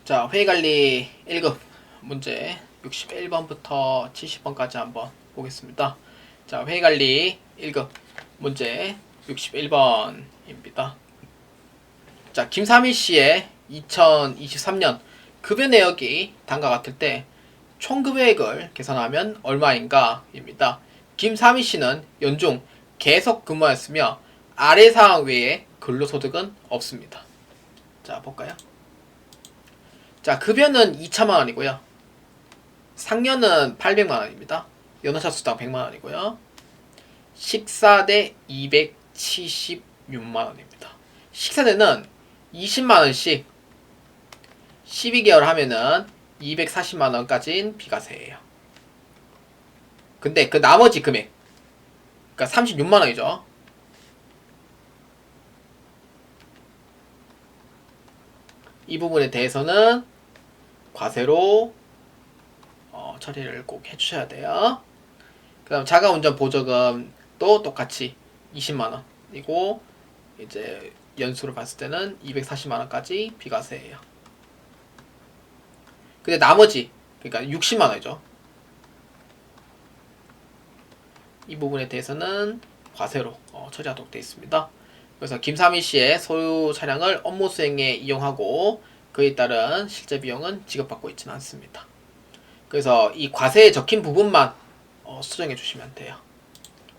자, 회의관리 1급 문제 61번부터 70번까지 한번 보겠습니다. 자, 회의관리 1급 문제 61번입니다. 자, 김삼일 씨의 2023년 급여 내역이 다음과 같을 때 총급여액을 계산하면 얼마인가? 입니다. 김삼일 씨는 연중 계속 근무하였으며 아래 사항 외에 근로소득은 없습니다. 자, 볼까요? 자, 급여는 2천만 원이고요. 상여는 800만 원입니다. 연원차 수당 100만 원이고요. 식사대 276만 원입니다. 식사대는 20만 원씩 12개월 하면은 240만 원까지는 비과세예요. 근데 그 나머지 금액, 그러니까 36만 원이죠. 이 부분에 대해서는 과세로 처리를 꼭 해주셔야 돼요. 그 다음 자가운전 보조금도 똑같이 20만원이고 이제 연수로 봤을 때는 240만원까지 비과세예요. 근데 나머지 그러니까 60만원이죠. 이 부분에 대해서는 과세로 처리하도록 되어 있습니다. 그래서 김삼일 씨의 소유 차량을 업무 수행에 이용하고 그에 따른 실제 비용은 지급받고 있지는 않습니다. 그래서 이 과세에 적힌 부분만 수정해 주시면 돼요.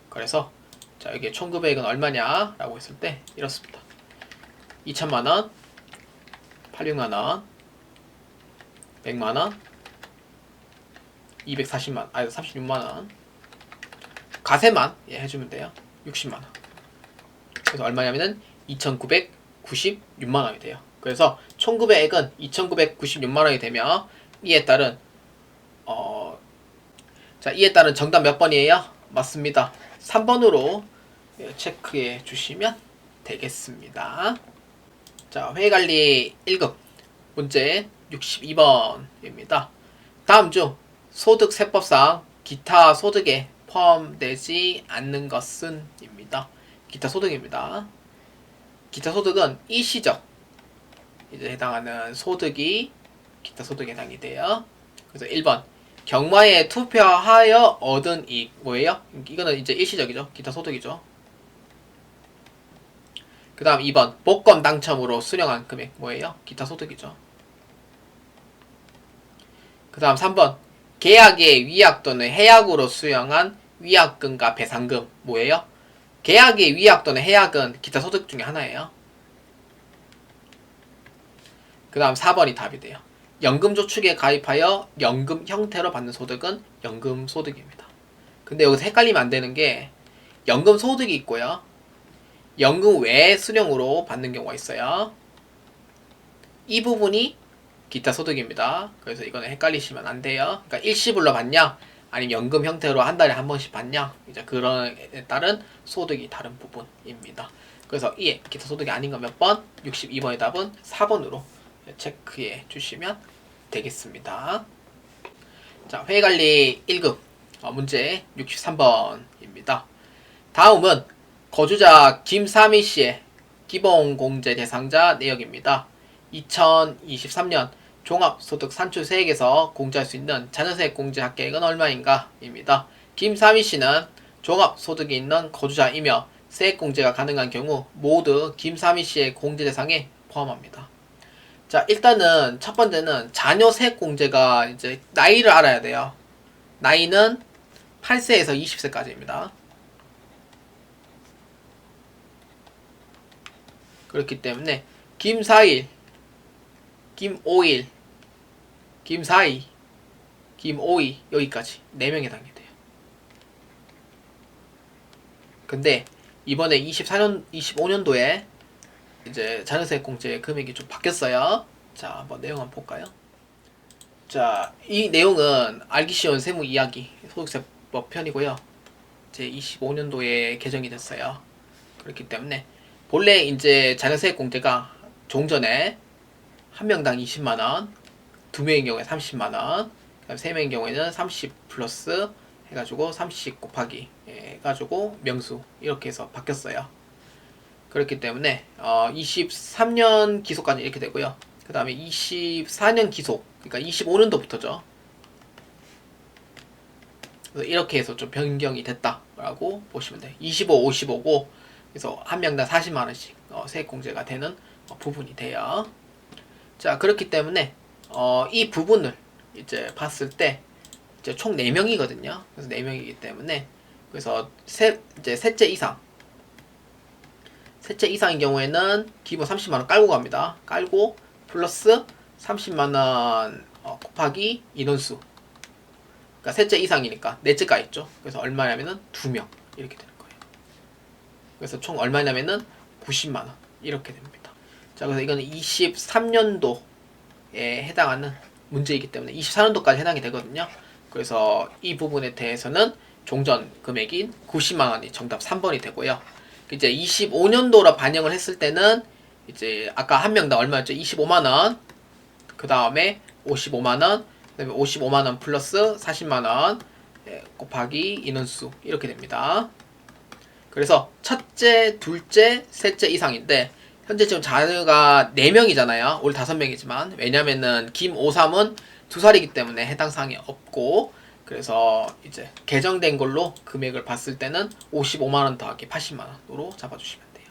그래서 자, 여기 총급여액은 얼마냐 라고 했을 때 이렇습니다. 2천만원, 86만원, 100만원, 240만원, 36만원 과세만 해주면 돼요. 60만원. 그래서 얼마냐면은 2,996만원이 돼요. 그래서 총급여액은 2,996만원이 되며 이에 따른 자, 이에 따른 정답 몇 번이에요? 맞습니다. 3번으로 체크해 주시면 되겠습니다. 자, 회의관리 1급 문제 62번입니다. 다음 중 소득세법상 기타 소득에 포함되지 않는 것은 입니다. 기타 소득입니다. 기타 소득은 일시적 이제 해당하는 소득이 기타 소득에 해당이 돼요. 그래서 1번 경마에 투표하여 얻은 이익 뭐예요? 이거는 이제 일시적이죠. 기타 소득이죠. 그 다음 2번 복권 당첨으로 수령한 금액 뭐예요? 기타 소득이죠. 그 다음 3번 계약의 위약 또는 해약으로 수령한 위약금과 배상금 뭐예요? 계약의 위약 또는 해약은 기타 소득 중에 하나예요. 그 다음 4번이 답이 돼요. 연금저축에 가입하여 연금 형태로 받는 소득은 연금소득입니다. 근데 여기서 헷갈리면 안 되는 게 연금소득이 있고요. 연금 외 수령으로 받는 경우가 있어요. 이 부분이 기타 소득입니다. 그래서 이거는 헷갈리시면 안 돼요. 그러니까 일시불로 받냐 아니면 연금 형태로 한 달에 한 번씩 받냐 이제 그런 에 따른 소득이 다른 부분입니다. 그래서 이 기타 소득이 아닌 건 몇 번? 62번의 답은 4번으로 체크해 주시면 되겠습니다. 자, 회의관리 1급 문제 63번입니다. 다음은 거주자 김삼희 씨의 기본공제 대상자 내역입니다. 2023년 종합소득산출세액에서 공제할 수 있는 자녀세액 공제 합계액은 얼마인가? 입니다. 김삼희 씨는 종합소득이 있는 거주자이며 세액 공제가 가능한 경우 모두 김삼희 씨의 공제 대상에 포함합니다. 자, 일단은 첫 번째는 자녀 세액 공제가 이제 나이를 알아야 돼요. 나이는 8세에서 20세까지입니다. 그렇기 때문에 김사일, 김오일, 김사이, 김오이 여기까지 4명에 해당이 돼요. 근데 이번에 25년도에 이제 자녀세액 공제 금액이 좀 바뀌었어요. 자, 한번 내용 한번 볼까요? 자, 이 내용은 알기 쉬운 세무 이야기 소득세법 편이고요. 제 25년도에 개정이 됐어요. 그렇기 때문에 본래 이제 자녀세액 공제가 종전에 한 명당 20만원, 두 명의 경우에 30만원, 세 명의 경우에는 30 플러스 해가지고 30 곱하기 해가지고 명수 이렇게 해서 바뀌었어요. 그렇기 때문에 23년 기소까지 이렇게 되고요. 그 다음에 24년 기속, 그러니까 25년도부터죠. 그래서 이렇게 해서 좀 변경이 됐다라고 보시면 돼요. 25, 55고, 그래서 한 명당 40만원씩 세액공제가 되는 부분이 돼요. 자, 그렇기 때문에 이 부분을 이제 봤을 때 이제 총 4명이거든요. 그래서 4명이기 때문에 그래서 이제 셋째 이상인 경우에는 기본 30만원 깔고 갑니다. 깔고 플러스 30만원 곱하기 인원수. 그러니까 셋째 이상이니까 넷째가 있죠. 그래서 얼마냐면은 2명 이렇게 되는 거예요. 그래서 총 얼마냐면은 90만원 이렇게 됩니다. 자, 그래서 이거는 23년도에 해당하는 문제이기 때문에 24년도까지 해당이 되거든요. 그래서 이 부분에 대해서는 종전 금액인 90만원이 정답 3번이 되고요. 이제 25년도로 반영을 했을 때는 이제 아까 한 명당 얼마였죠? 25만원, 그 다음에 55만원, 그 다음에 55만원 플러스 40만원 곱하기 인원수 이렇게 됩니다. 그래서 첫째, 둘째, 셋째 이상인데 현재 지금 자녀가 4명이잖아요. 올 5명이지만 왜냐면은 김53은 2살이기 때문에 해당 사항이 없고, 그래서 이제 개정된 걸로 금액을 봤을 때는 55만원 더하기 80만원으로 잡아주시면 돼요.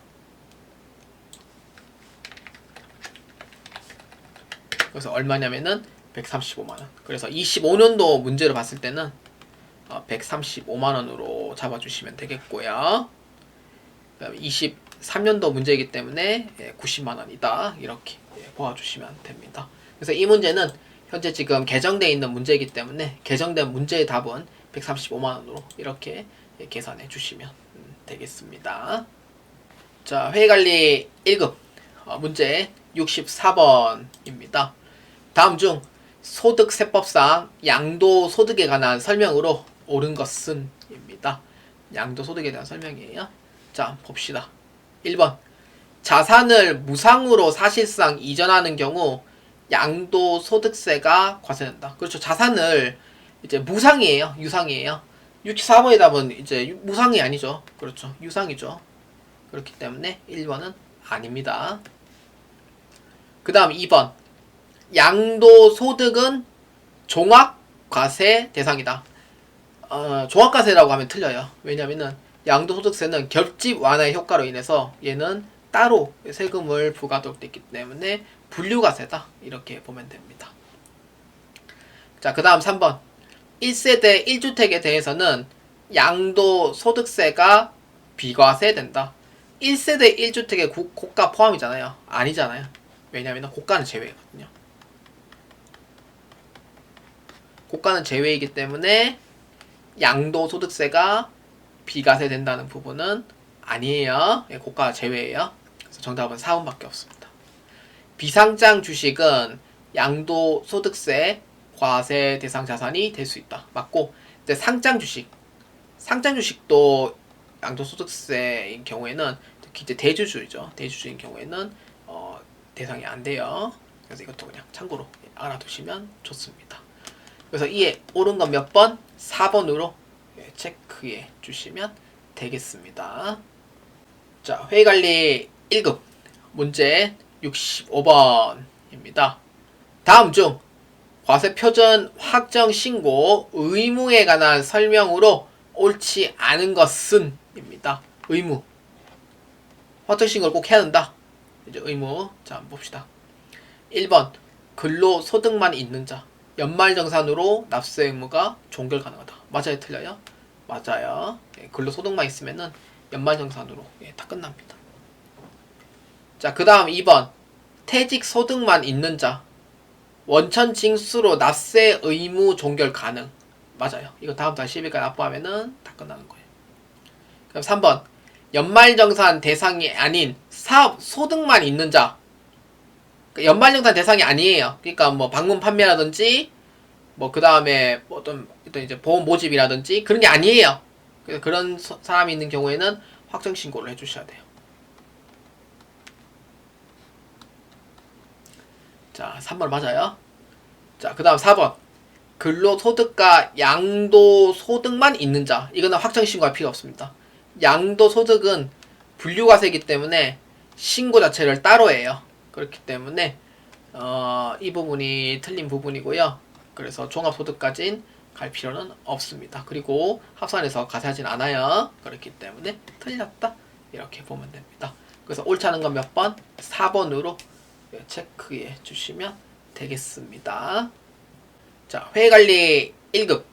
그래서 얼마냐면은 135만원. 그래서 25년도 문제로 봤을 때는 135만원으로 잡아주시면 되겠고요. 23년도 문제이기 때문에 90만원이다. 이렇게 보아주시면 됩니다. 그래서 이 문제는 현재 지금 개정되어 있는 문제이기 때문에 개정된 문제의 답은 135만원으로 이렇게 계산해 주시면 되겠습니다. 자, 회계관리 1급 문제 64번입니다. 다음 중 소득세법상 양도소득에 관한 설명으로 옳은 것은 입니다. 양도소득에 대한 설명이에요. 자, 봅시다. 1번 자산을 무상으로 사실상 이전하는 경우 양도소득세가 과세된다. 그렇죠. 자산을 이제 무상이에요. 유상이에요. 64번의 답은 이제 무상이 아니죠. 그렇죠. 유상이죠. 그렇기 때문에 1번은 아닙니다. 그 다음 2번 양도소득은 종합과세 대상이다. 종합과세라고 하면 틀려요. 왜냐면은 양도소득세는 결집 완화의 효과로 인해서 얘는 따로 세금을 부과하도록 됐기 때문에 분류과세다. 이렇게 보면 됩니다. 자, 그 다음 3번 1세대 1주택에 대해서는 양도소득세가 비과세된다. 1세대 1주택에 고가 포함이잖아요. 아니잖아요. 왜냐하면 고가는 제외거든요. 고가는 제외이기 때문에 양도소득세가 비과세 된다는 부분은 아니에요. 고가 제외예요. 그래서 정답은 4번밖에 없습니다. 비상장 주식은 양도소득세 과세 대상 자산이 될 수 있다. 맞고, 이제 상장 주식도 양도소득세인 경우에는 특히 이제 대주주이죠. 대주주인 경우에는 대상이 안 돼요. 그래서 이것도 그냥 참고로 알아두시면 좋습니다. 그래서 이에 옳은 건 몇 번? 4번으로 체크해 주시면 되겠습니다. 자, 회계관리 1급 문제 65번입니다. 다음 중 과세표준 확정 신고 의무에 관한 설명으로 옳지 않은 것은 입니다. 의무. 확정 신고를 꼭 해야 된다. 이제 의무. 자, 한번 봅시다. 1번 근로소득만 있는 자. 연말정산으로 납세 의무가 종결 가능하다. 맞아요? 틀려요? 맞아요. 근로소득만 있으면은 연말정산으로 다 끝납니다. 자, 그 다음 2번 퇴직소득만 있는 자. 원천징수로 납세 의무 종결 가능. 맞아요. 이거 다음 달 10일까지 납부하면은 다 끝나는 거예요. 그럼 3번 연말정산 대상이 아닌 사업 소득만 있는 자. 연말정산 대상이 아니에요. 그러니까 뭐 방문 판매라든지 뭐 그 다음에 어떤 이제 보험 모집이라든지 그런 게 아니에요. 그래서 그런 사람이 있는 경우에는 확정 신고를 해주셔야 돼요. 자, 3번 맞아요. 자, 그 다음 4번 근로소득과 양도소득만 있는 자. 이거는 확정 신고할 필요 없습니다. 양도소득은 분류과세이기 때문에 신고 자체를 따로 해요. 그렇기 때문에 이 부분이 틀린 부분이고요. 그래서 종합소득까지는 갈 필요는 없습니다. 그리고 합산해서 가세하진 않아요. 그렇기 때문에 틀렸다. 이렇게 보면 됩니다. 그래서 옳지 않은 건 몇 번? 4번으로 체크해 주시면 되겠습니다. 자, 회계관리 1급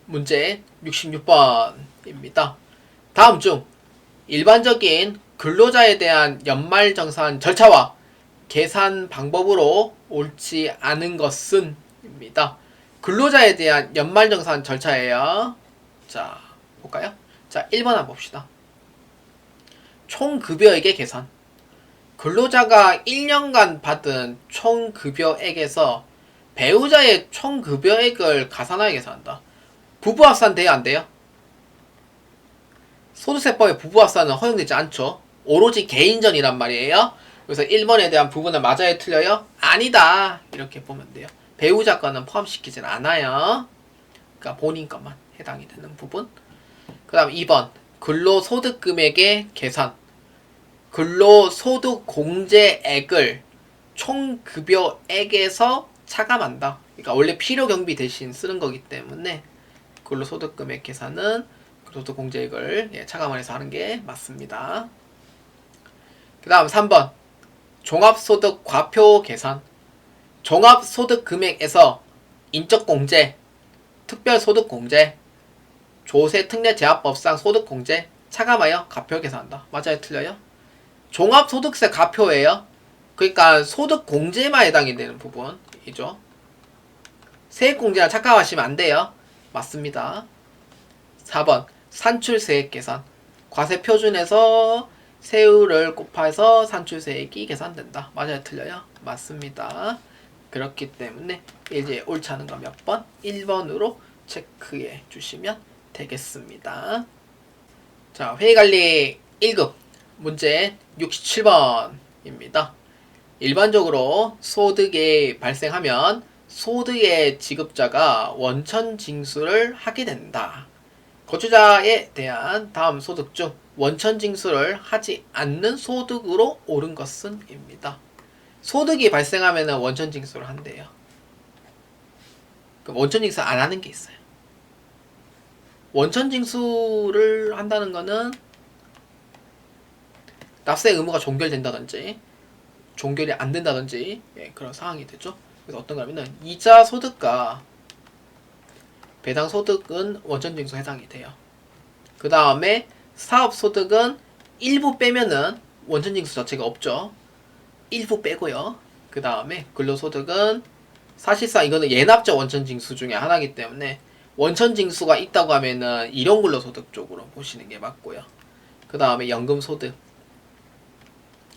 문제 66번입니다. 다음 중 일반적인 근로자에 대한 연말정산 절차와 계산 방법으로 옳지 않은 것은 입니다. 근로자에 대한 연말정산 절차예요. 자, 볼까요? 자, 1번 한번 봅시다. 총급여액의 계산. 근로자가 1년간 받은 총급여액에서 배우자의 총급여액을 가산하여 계산한다. 부부합산 돼요? 안 돼요? 소득세법에 부부합산은 허용되지 않죠. 오로지 개인전이란 말이에요. 그래서 1번에 대한 부분은 맞아요? 틀려요? 아니다. 이렇게 보면 돼요. 배우자 거는 포함시키진 않아요. 그러니까 본인 것만 해당이 되는 부분. 그 다음 2번 근로소득금액의 계산. 근로소득공제액을 총급여액에서 차감한다. 그러니까 원래 필요경비 대신 쓰는 거기 때문에 근로소득금액 계산은 근로소득공제액을 차감을 해서 하는 게 맞습니다. 그 다음 3번 종합소득 과표 계산. 종합소득금액에서 인적공제, 특별소득공제, 조세특례제한법상 소득공제 차감하여 과표 계산한다. 맞아요? 틀려요? 종합소득세 과표예요. 그러니까 소득공제만 해당이 되는 부분이죠. 세액공제랑 착각하시면 안 돼요. 맞습니다. 4번 산출세액 계산. 과세표준에서 세율을 곱해서 산출세액이 계산된다. 맞아요? 틀려요? 맞습니다. 그렇기 때문에 이제 옳지 않은 거 몇 번? 1번으로 체크해 주시면 되겠습니다. 자, 회계관리 1급 문제 67번입니다. 일반적으로 소득이 발생하면 소득의 지급자가 원천 징수를 하게 된다. 거주자에 대한 다음 소득 중 원천 징수를 하지 않는 소득으로 옳은 것은 입니다. 소득이 발생하면 원천 징수를 한대요. 그럼 원천 징수 안 하는 게 있어요. 원천 징수를 한다는 거는 납세 의무가 종결된다든지 종결이 안 된다든지 그런 상황이 되죠. 그래서 어떤 거냐면은 이자 소득과 배당 소득은 원천 징수 해당이 돼요. 그 다음에 사업 소득은 일부 빼면은 원천 징수 자체가 없죠. 일부 빼고요. 그 다음에 근로소득은 사실상 이거는 예납적 원천 징수 중에 하나이기 때문에 원천 징수가 있다고 하면은 일용 근로소득 쪽으로 보시는 게 맞고요. 그 다음에 연금소득,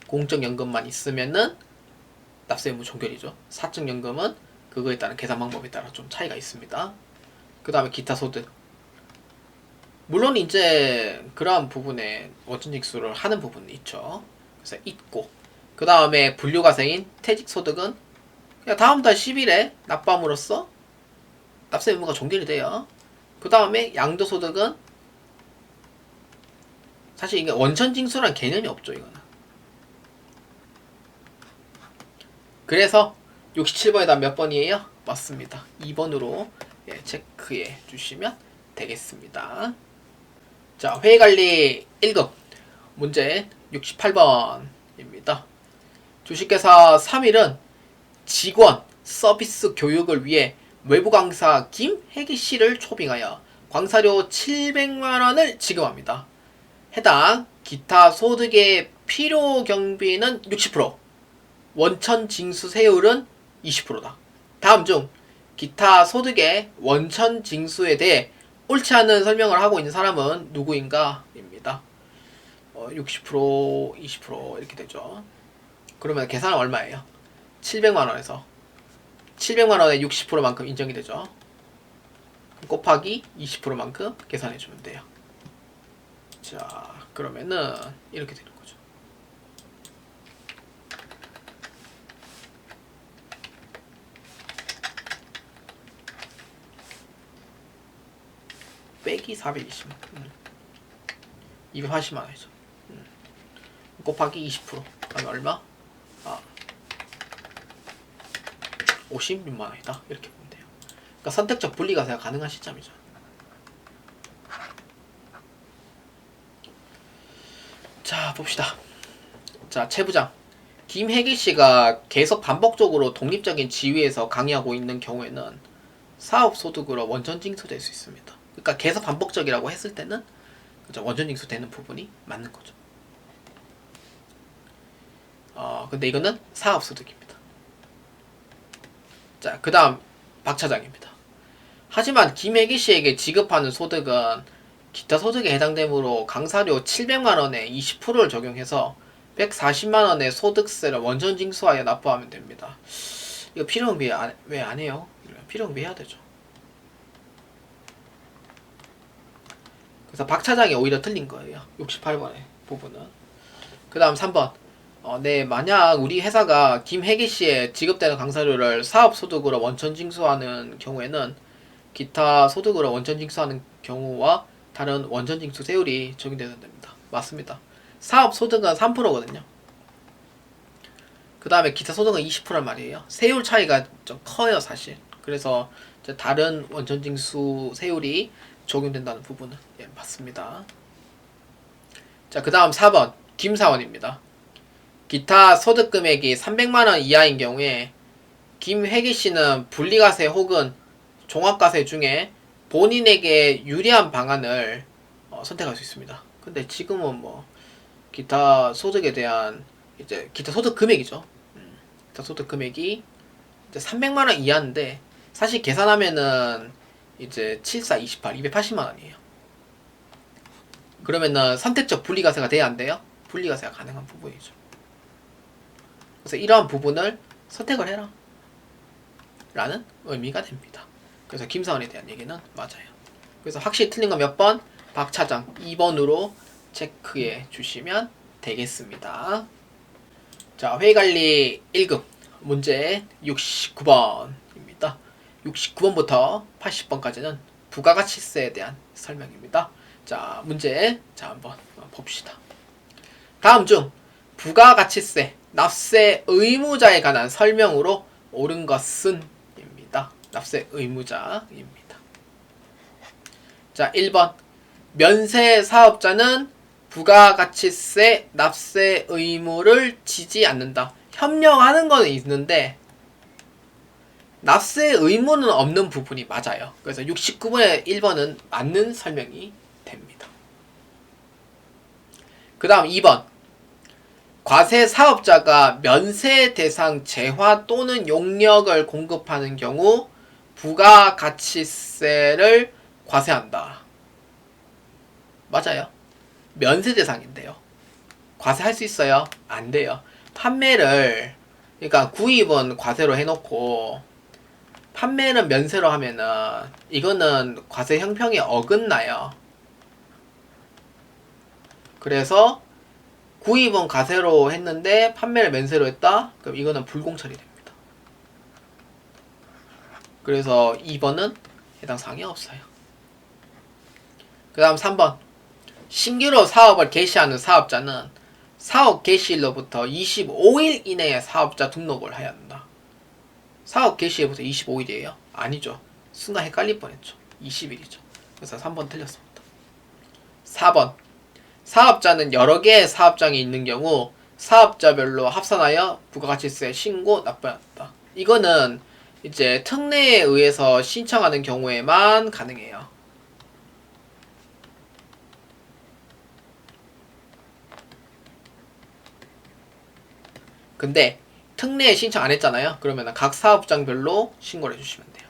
공적연금만 있으면은 납세 의무 종결이죠. 사적연금은 그거에 따른 계산 방법에 따라 좀 차이가 있습니다. 그 다음에 기타 소득. 물론 이제 그러한 부분에 원천 징수를 하는 부분은 있죠. 그래서 있고. 그 다음에 분류과세인 퇴직소득은 그냥 다음 달 10일에 납부함으로써 납세 의무가 종결이 돼요. 그 다음에 양도소득은 사실 이게 원천 징수란 개념이 없죠. 이거는. 그래서 67번에 답 몇 번이에요? 맞습니다. 2번으로 체크해 주시면 되겠습니다. 자, 회계관리 1급 문제 68번입니다. 주식회사 3일은 직원 서비스 교육을 위해 외부 강사 김혜기 씨를 초빙하여 광사료 700만원을 지급합니다. 해당 기타 소득의 필요 경비는 60%, 원천 징수 세율은 20%다. 다음 중 기타 소득의 원천 징수에 대해 옳지 않은 설명을 하고 있는 사람은 누구인가? 입니다. 60%, 20% 이렇게 되죠. 그러면 계산은 얼마예요? 700만원에서 700만원의 60%만큼 인정이 되죠. 곱하기 20%만큼 계산해주면 돼요. 자, 그러면은 이렇게 되는 거죠. 빼기 420만 280만원이죠. 곱하기 20% 그러면 얼마? 56만 원이다. 이렇게 보면 돼요. 그러니까 선택적 분리과세가 가능한 시점이죠. 자, 봅시다. 자, 최부장. 김혜기 씨가 계속 반복적으로 독립적인 지위에서 강의하고 있는 경우에는 사업소득으로 원천징수될 수 있습니다. 그러니까 계속 반복적이라고 했을 때는 그죠? 원천징수되는 부분이 맞는 거죠. 근데 이거는 사업소득입니다. 자, 그 다음 박 차장입니다. 하지만 김혜기 씨에게 지급하는 소득은 기타 소득에 해당되므로 강사료 700만원에 20%를 적용해서 140만원의 소득세를 원천징수하여 납부하면 됩니다. 이거 필요응비 왜 안 해요? 필요응비 해야 되죠. 그래서 박 차장이 오히려 틀린 거예요. 68번의 부분은. 그 다음 3번. 네, 만약 우리 회사가 김혜기 씨의 지급되는 강사료를 사업소득으로 원천징수하는 경우에는 기타 소득으로 원천징수하는 경우와 다른 원천징수 세율이 적용되어야 됩니다. 맞습니다. 사업소득은 3%거든요. 그 다음에 기타 소득은 20%란 말이에요. 세율 차이가 좀 커요, 사실. 그래서 다른 원천징수 세율이 적용된다는 부분은 맞습니다. 자, 그 다음 4번 김사원입니다. 기타 소득 금액이 300만원 이하인 경우에 김혜기씨는 분리과세 혹은 종합과세 중에 본인에게 유리한 방안을 선택할 수 있습니다. 근데 지금은 뭐 기타 소득에 대한 이제 기타 소득 금액이죠. 기타 소득 금액이 이제 300만원 이하인데 사실 계산하면은 이제 74, 28, 280만원이에요. 그러면은 선택적 분리과세가 돼야 안 돼요? 분리과세가 가능한 부분이죠. 그래서 이러한 부분을 선택을 해라 라는 의미가 됩니다. 그래서 김사원에 대한 얘기는 맞아요. 그래서 확실히 틀린 거 몇 번? 박 차장 2번으로 체크해 주시면 되겠습니다. 자, 회의관리 1급 문제 69번입니다. 69번부터 80번까지는 부가가치세에 대한 설명입니다. 자, 문제 한번 봅시다. 다음 중 부가가치세 납세 의무자에 관한 설명으로 옳은 것은 입니다. 납세 의무자입니다. 자, 1번 면세 사업자는 부가가치세 납세 의무를 지지 않는다. 협력하는 건 있는데 납세 의무는 없는 부분이 맞아요. 그래서 69번의 1번은 맞는 설명이 됩니다. 그 다음 2번 과세 사업자가 면세 대상 재화 또는 용역을 공급하는 경우 부가가치세를 과세한다. 맞아요. 면세 대상인데요. 과세할 수 있어요? 안 돼요. 판매를 그러니까 구입은 과세로 해놓고 판매는 면세로 하면은 이거는 과세 형평에 어긋나요. 그래서 구입은 과세로 했는데 판매를 면세로 했다? 그럼 이거는 불공처리 됩니다. 그래서 2번은 해당 사항이 없어요. 그 다음 3번 신규로 사업을 개시하는 사업자는 사업 개시일로부터 25일 이내에 사업자 등록을 해야 한다. 사업 개시일부터 25일이에요? 아니죠. 순간 헷갈릴 뻔했죠. 20일이죠. 그래서 3번 틀렸습니다. 4번 사업자는 여러 개의 사업장이 있는 경우 사업자별로 합산하여 부가가치세 신고 납부해야 한다. 이거는 이제 특례에 의해서 신청하는 경우에만 가능해요. 근데 특례에 신청 안 했잖아요. 그러면 각 사업장별로 신고를 해주시면 돼요.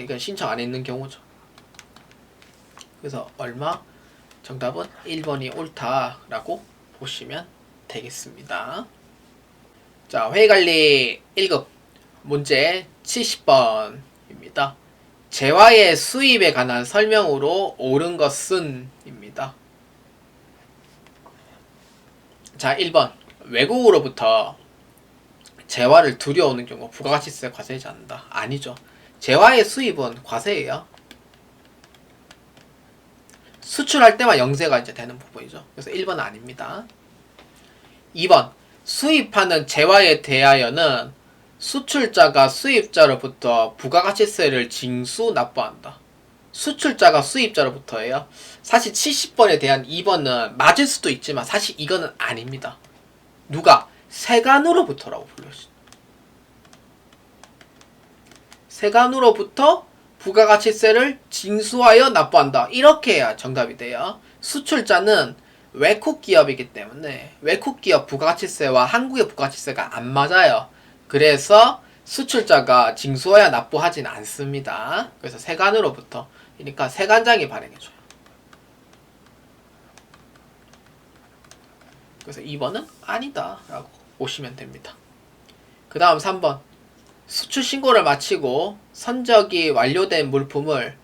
이건 신청 안 했는 경우죠. 그래서 얼마? 정답은 1번이 옳다라고 보시면 되겠습니다. 자, 회의관리 1급 문제 70번입니다. 재화의 수입에 관한 설명으로 옳은 것은 입니다. 자, 1번 외국으로부터 재화를 들여오는 경우 부가가치세 과세하지 않는다. 아니죠. 재화의 수입은 과세예요. 수출할 때만 영세가 이제 되는 부분이죠. 그래서 1번은 아닙니다. 2번 수입하는 재화에 대하여는 수출자가 수입자로부터 부가가치세를 징수 납부한다. 수출자가 수입자로부터예요. 사실 70번에 대한 2번은 맞을 수도 있지만 사실 이거는 아닙니다. 누가? 세관으로부터라고 불렀습니다. 세관으로부터 부가가치세를 징수하여 납부한다. 이렇게 해야 정답이 돼요. 수출자는 외국 기업이기 때문에 외국 기업 부가가치세와 한국의 부가가치세가 안 맞아요. 그래서 수출자가 징수하여 납부하진 않습니다. 그래서 세관으로부터. 그러니까 세관장이 발행해줘요. 그래서 2번은 아니다 라고 보시면 됩니다. 그 다음 3번. 수출 신고를 마치고 선적이 완료된 물품을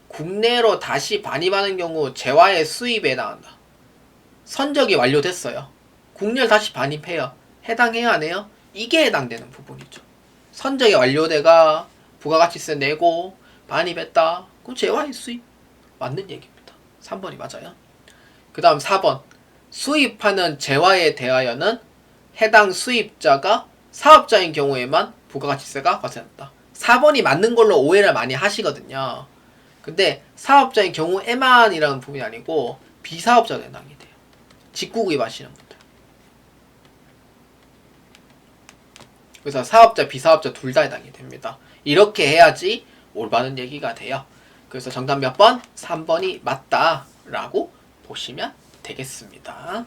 국내로 다시 반입하는 경우 재화의 수입에 해당한다. 선적이 완료됐어요. 국내로 다시 반입해요. 해당해야 안 해요? 이게 해당되는 부분이죠. 선적이 완료돼가 부가가치세 내고 반입했다. 그럼 재화의 수입 맞는 얘기입니다. 3번이 맞아요. 그 다음 4번. 수입하는 재화에 대하여는 해당 수입자가 사업자인 경우에만 부가가치세가 발생한다. 4번이 맞는 걸로 오해를 많이 하시거든요. 근데 사업자인 경우에만이라는 부분이 아니고 비사업자도 해당이 돼요. 직구구입 하시는 분들. 그래서 사업자, 비사업자 둘 다 해당이 됩니다. 이렇게 해야지 올바른 얘기가 돼요. 그래서 정답 몇 번? 3번이 맞다라고 보시면 되겠습니다.